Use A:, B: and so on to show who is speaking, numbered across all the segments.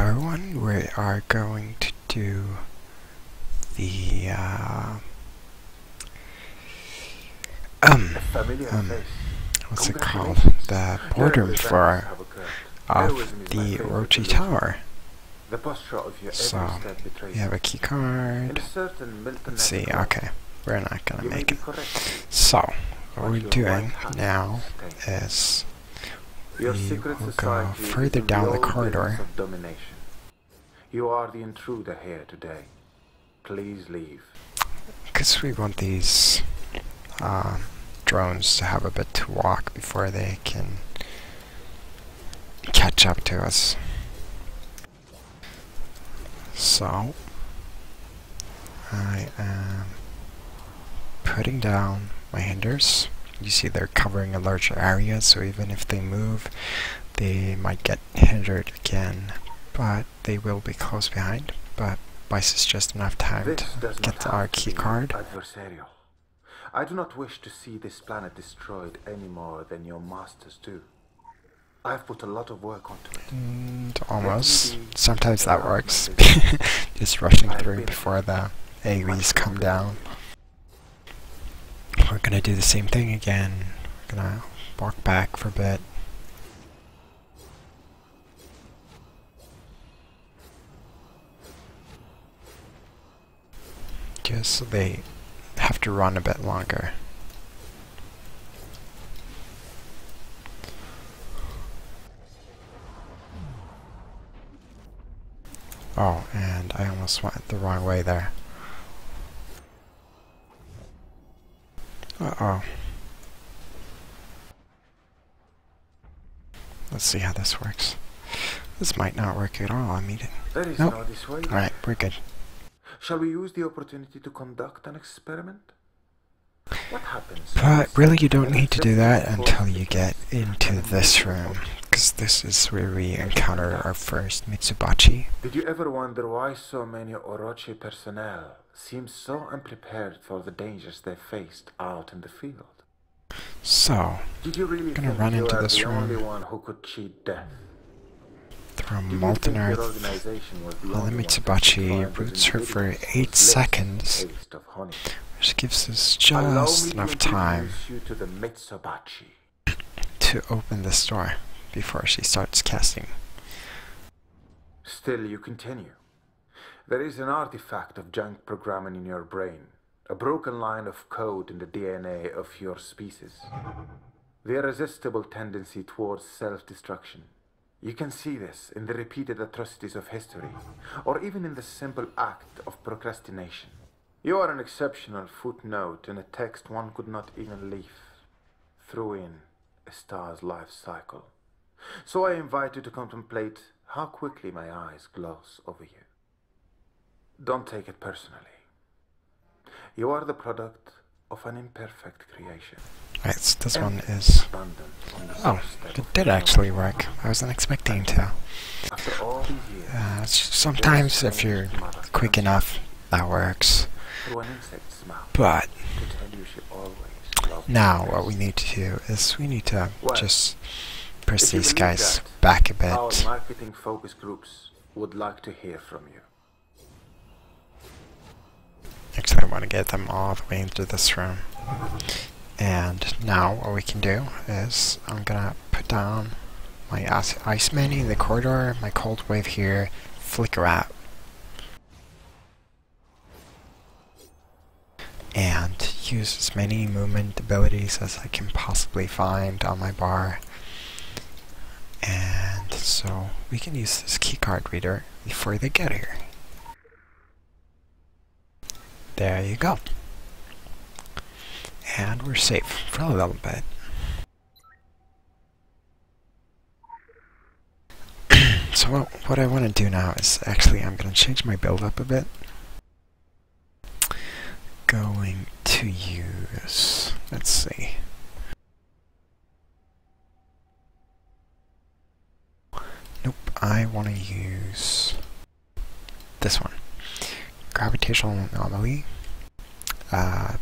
A: everyone, we are going to do the what's it called? The boardroom floor of the Orochi Tower. So you have a key card. Let's see. Okay, we're not gonna make it. So what we're doing now is we will go further down the corridor.
B: You are the intruder here today. Please leave.
A: Because we want these drones to have a bit to walk before they can catch up to us. So I am putting down my hinders. You see they're covering a larger area, so even if they move, they might get hindered again, but they will be close behind. But buys us just enough time to get our key card.
B: Adversarial. I do not wish to see this planet destroyed any more than your masters do. I've put a lot of work onto it.
A: Almost. Sometimes that works. Just rushing through before the AoEs come down. We're gonna do the same thing again. We're gonna walk back for a bit. Just so they have to run a bit longer. Oh, and I almost went the wrong way there. Uh-oh. Let's see how this works. This might not work at all. I mean, nope. Alright, we're good.
B: Shall we use the opportunity to conduct an experiment? What happens?
A: But really you don't need to do that until you get into this room, because this is where we encounter our first Mitsubachi.
B: Did you ever wonder why so many Orochi personnel seem so unprepared for the dangers they faced out in the field?
A: So,
B: Did you really
A: I'm gonna
B: think
A: run
B: you
A: into
B: were
A: this
B: the
A: room.
B: only one who could cheat death?
A: Throw
B: Did you
A: molten
B: think your
A: earth
B: organization was the
A: on the
B: only one
A: Mitsubachi,
B: that could
A: roots her
B: find
A: for
B: the
A: 8 seconds,
B: taste of honey?
A: which gives us
B: Allow
A: just
B: me to
A: enough time
B: introduce you to the Mitsubachi.
A: to open this door before she starts casting.
B: Still, you continue. There is an artifact of junk programming in your brain, a broken line of code in the DNA of your species. The irresistible tendency towards self-destruction. You can see this in the repeated atrocities of history, or even in the simple act of procrastination. You are an exceptional footnote in a text one could not even leaf through in a star's life cycle. So I invite you to contemplate how quickly my eyes gloss over you. Don't take it personally. You are the product of an imperfect creation.
A: Right, so this one is...
B: Abandoned on the
A: Oh,
B: doorstep
A: it
B: of
A: did
B: the
A: actually
B: unknown.
A: work. I wasn't expecting to.
B: After all these years,
A: Sometimes if you're quick enough, that works.
B: through an insect's mouth,
A: But
B: to tell you she always loved
A: now
B: you.
A: what we need to do is we need to
B: Well,
A: just push
B: if you
A: these
B: believe
A: guys
B: that,
A: back a
B: Our
A: bit.
B: marketing focus groups would like to hear from you.
A: Actually, I want to get them all the way into this room. And now what we can do is I'm gonna put down my ice mini in the corridor, my cold wave here, flicker out. And use as many movement abilities as I can possibly find on my bar. And so we can use this keycard reader before they get here. There you go. And we're safe for a little bit. So what I want to do now is actually I'm going to change my build up a bit. Going to use, let's see. Nope, I want to use this one. Gravitational anomaly. Let's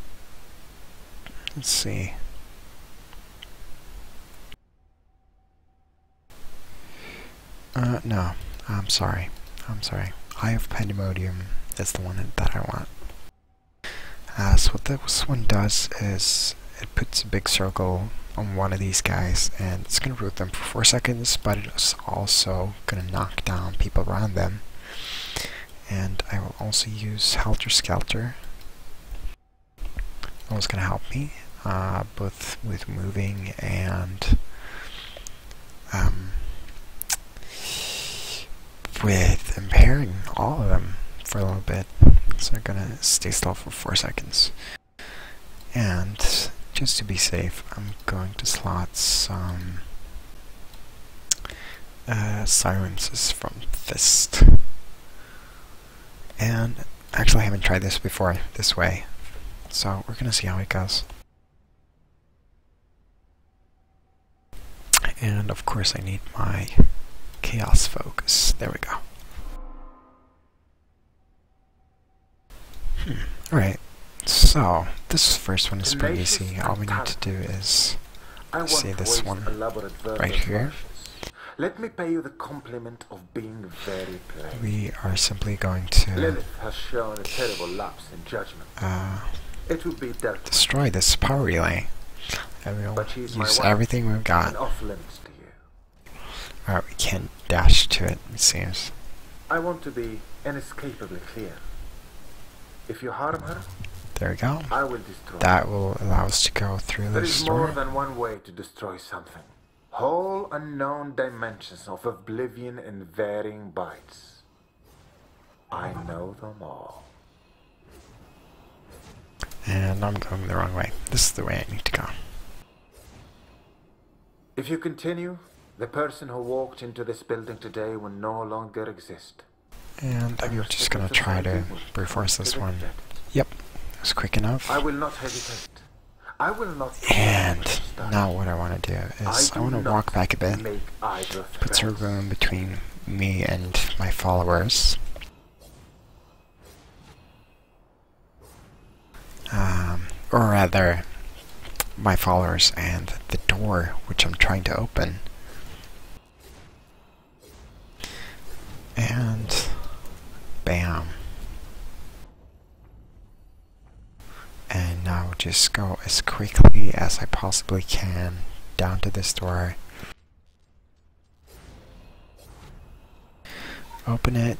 A: see. No. I'm sorry. Eye of Pandemonium is the one that I want. So what this one does is it puts a big circle on one of these guys, and it's going to root them for 4 seconds, but it's also going to knock down people around them. And I will also use Helter Skelter. That was going to help me, both with moving and with impairing all of them for a little bit. So they're going to stay still for 4 seconds. And just to be safe, I'm going to slot some silences from Fist. And actually I haven't tried this before this way, so we're gonna see how it goes. And of course I need my Chaos Focus. There we go. Alright, so this first one is pretty easy. All we need to do is see this one right here.
B: Let me pay you the compliment of being very plain.
A: We are simply going to
B: Lilith has shown a terrible lapse in judgment. It will be dealt with.
A: Destroy this power relay. And we'll use everything we've got.
B: Off limits to you.
A: Alright, we can't dash to it seems.
B: I want to be inescapably clear. If you harm her,
A: there we go.
B: I will destroy.
A: That will allow us to go through this door.
B: There is more than one way to destroy something. Whole unknown dimensions of oblivion in varying bites. I know them all.
A: And I'm going the wrong way. This is the way I need to go.
B: If you continue, the person who walked into this building today will no longer exist.
A: And I'm just gonna try to brute force this one. Yep, that's quick enough.
B: I will not hesitate. I will not.
A: And now what I want to do is I want to walk back a bit, put some room between me and my followers. Or rather, my followers and the door which I'm trying to open. And bam. And now just go as quickly as I possibly can down to this door. Open it,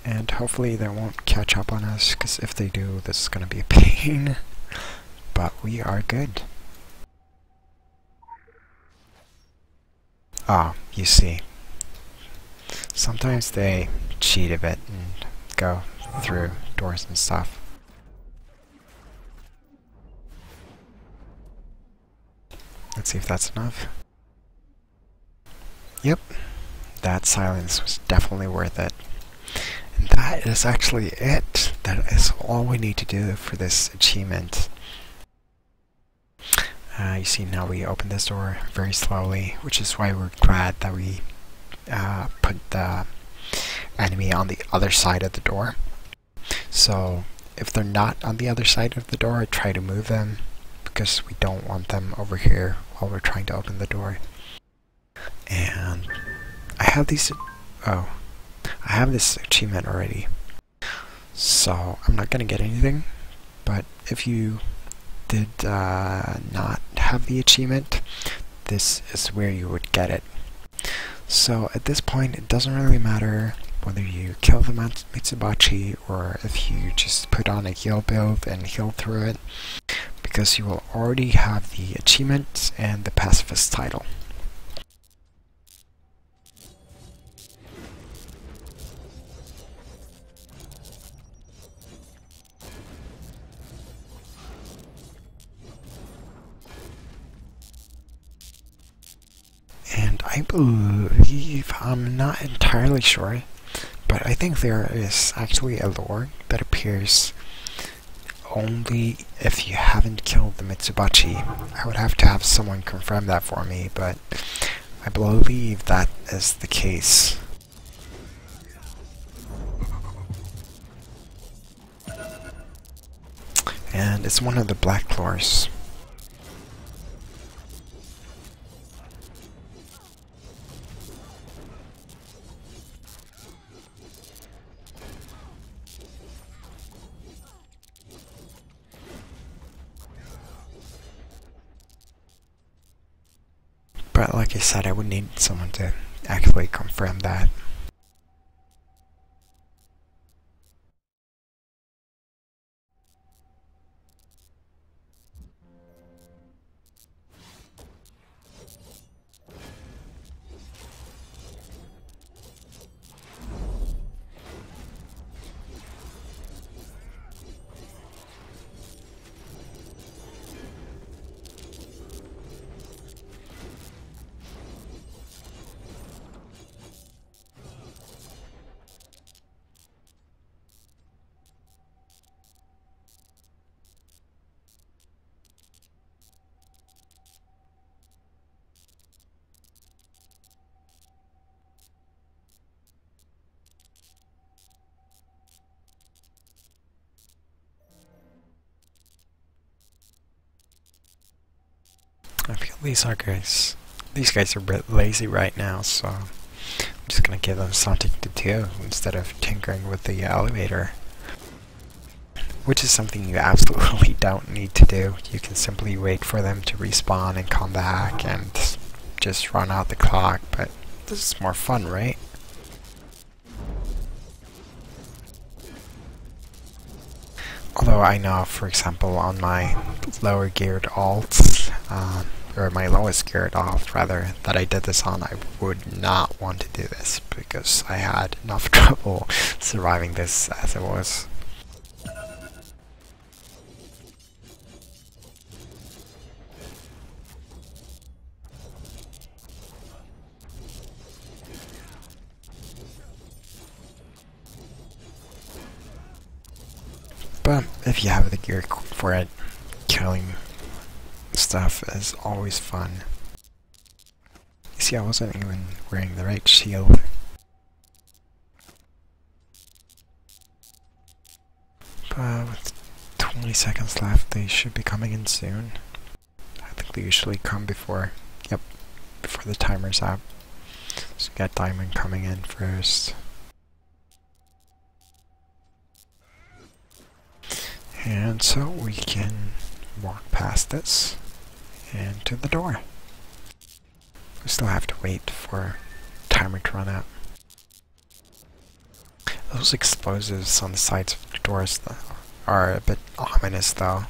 A: and hopefully they won't catch up on us, because if they do, this is going to be a pain. But we are good. Oh, you see. Sometimes they cheat a bit and go through doors and stuff. Let's see if that's enough. Yep, that silence was definitely worth it. And that is actually it. That is all we need to do for this achievement. You see now we open this door very slowly, which is why we're glad that we put the enemy on the other side of the door. So if they're not on the other side of the door, I try to move them, because we don't want them over here while we're trying to open the door. And I have these, I have this achievement already, so I'm not gonna get anything. But if you did not have the achievement, this is where you would get it. So at this point, it doesn't really matter whether you kill the Mitsubachi or if you just put on a heal build and heal through it, because you will already have the achievement and the pacifist title. And I believe, I'm not entirely sure, but I think there is actually a lore that appears only if you haven't killed the Mitsubachi. I would have to have someone confirm that for me, but I believe that is the case. And it's one of the black floors. But like I said, I would need someone to actually confirm that. I feel these guys are a bit lazy right now, so I'm just gonna give them something to do instead of tinkering with the elevator. Which is something you absolutely don't need to do. You can simply wait for them to respawn and come back and just run out the clock, but this is more fun, right? Although I know, for example, on my lower geared alts, or my lowest geared alt rather, that I did this on, I would not want to do this because I had enough trouble surviving this as it was. But if you have the gear for it, killing stuff is always fun. You see, I wasn't even wearing the right shield. But with 20 seconds left, they should be coming in soon. I think they usually come before the timer's up. So you got Diamond coming in first. And so we can walk past this and to the door. We still have to wait for timer to run out. Those explosives on the sides of the doors are a bit ominous though.